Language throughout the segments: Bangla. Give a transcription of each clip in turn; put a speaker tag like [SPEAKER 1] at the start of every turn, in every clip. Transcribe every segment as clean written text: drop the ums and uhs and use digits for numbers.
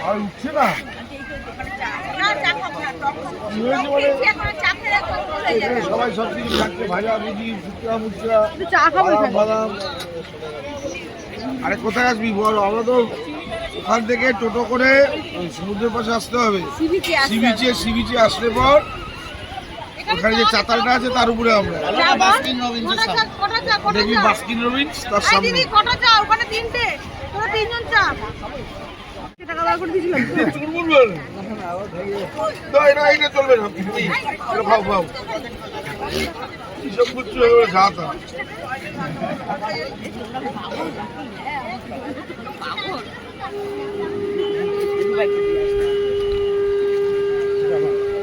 [SPEAKER 1] আর উঠছে না সবাই সব কিছু খাচ্ছে, ভাজা ভুজি, ফুচকা মুচকা, বাদাম। আরে কোথায় আসবি বল? আমরা তো ওখান থেকে টোটো করে সমুদ্রের পাশে আসতে হবে। সি বিচে আসলে পর ওখানে যে চাতালটা আছে তার উপরে আমরা দেখবি বাস্কিন রবিন্স তার সামনে। চলবে না, ভাও ভাও সব কিছু যা তা।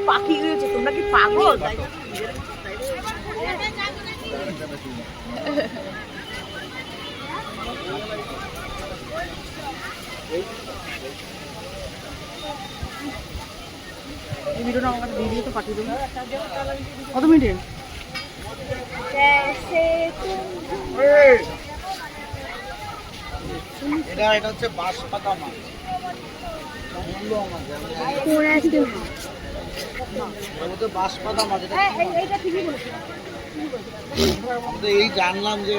[SPEAKER 2] পাখি হয়েছে, তোমরা কি পাগল? এই ভিডিওটা আমার কাছে দিয়ে দিয়ে তো পাঠিয়ে দেবো। কত মিনিট?
[SPEAKER 1] এটা হচ্ছে বাঁশপাতা মাছ। বাঁশপাতা মাছ এই জানলাম যে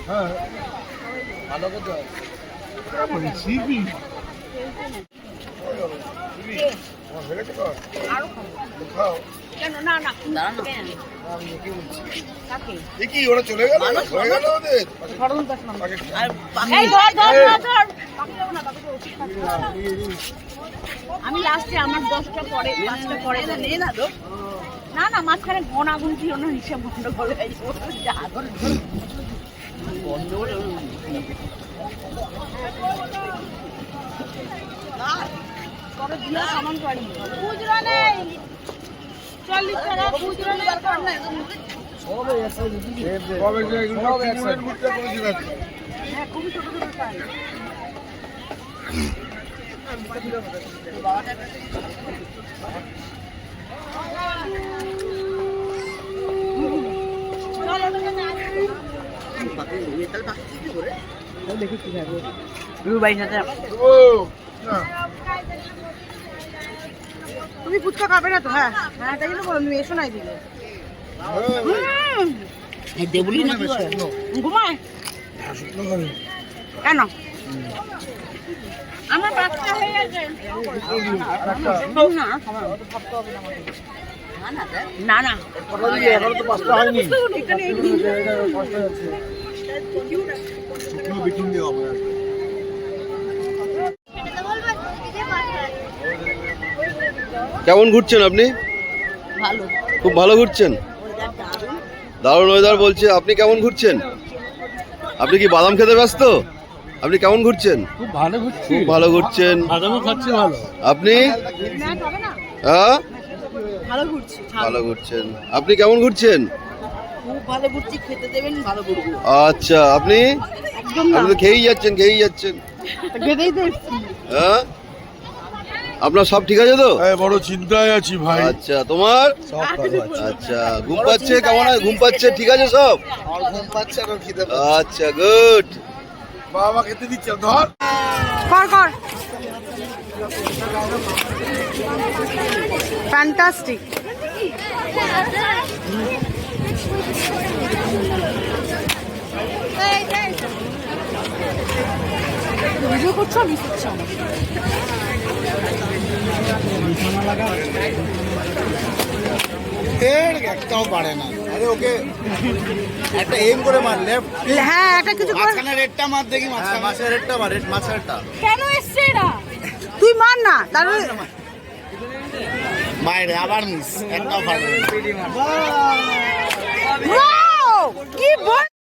[SPEAKER 1] হ্যাঁ ভালো কথা ওরা চলে গেল।
[SPEAKER 2] আমি লাস্টে আমার 10টা পরে 5টা পরে না না মাঝখানে ঘন আগুন ছিল না, হিসাব বন্ধ করে সামান করি খুচরা নেই, 40 টাকা খুচরা নেই। হ্যাঁ খুবই ছোট ছোট সাইজ। তুমি ফুচকা খাবে না তো? হ্যাঁ হ্যাঁ তাই জন্য বলো, তুমি এসো নাই দিলে দেবলি না ঘুমায় কেন? আমার বাচ্চা হয়ে গেছে না না
[SPEAKER 3] কেমন ঘুরছেন আপনি?
[SPEAKER 2] ভালো,
[SPEAKER 3] খুব ভালো ঘুরছেন, দারুণ ওয়েদার বলছে। আপনি কেমন ঘুরছেন? আপনি কি বাদাম খেতে ব্যস্ত? আপনি কেমন ঘুরছেন?
[SPEAKER 1] খুব ভালো ঘুরছি,
[SPEAKER 3] খুব ভালো ঘুরছেন।
[SPEAKER 1] বাদামও খাচ্ছি ভালো।
[SPEAKER 3] আপনি? হ্যাঁ
[SPEAKER 2] ভালো ঘুরছি,
[SPEAKER 3] ভালো ঘুরছেন। আপনি কেমন ঘুরছেন?
[SPEAKER 2] খুব ভালো ঘুরছি, খেতে দেবেন ভালো ঘুরবো।
[SPEAKER 3] আচ্ছা আপনি? আপনি তো খেয়েই যাচ্ছেন হ্যাঁ। আপনার সব ঠিক আছে তো?
[SPEAKER 1] বড় চিন্তায় আছি ভাই।
[SPEAKER 3] আচ্ছা তোমার? আচ্ছা ঘুম পাচ্ছে কেমন? ঘুম পাচ্ছে ঠিক আছে সব?
[SPEAKER 1] ঘুম পাচ্ছে আর খিদে
[SPEAKER 3] আচ্ছা গুড।
[SPEAKER 1] বাবা খেতে দিচ্ছে, ধর
[SPEAKER 2] কর কর। ফ্যান্টাস্টিক। ভিডিও করছো? মিস হচ্ছে আমার।
[SPEAKER 1] একটাও পারে না। আরে ওকে একটা এম করে মার, লেফট।
[SPEAKER 2] হ্যাঁ একটা কিছু কর।
[SPEAKER 1] মাঝখানে রেডটা মার দেখি, মাছের রেডটা মার, মাছের রেডটা।
[SPEAKER 2] কেন এসছে এরা? তুই মার না, তাহলে
[SPEAKER 1] মায়ের আবার মিস, একটাও পারে না।
[SPEAKER 2] কি বল।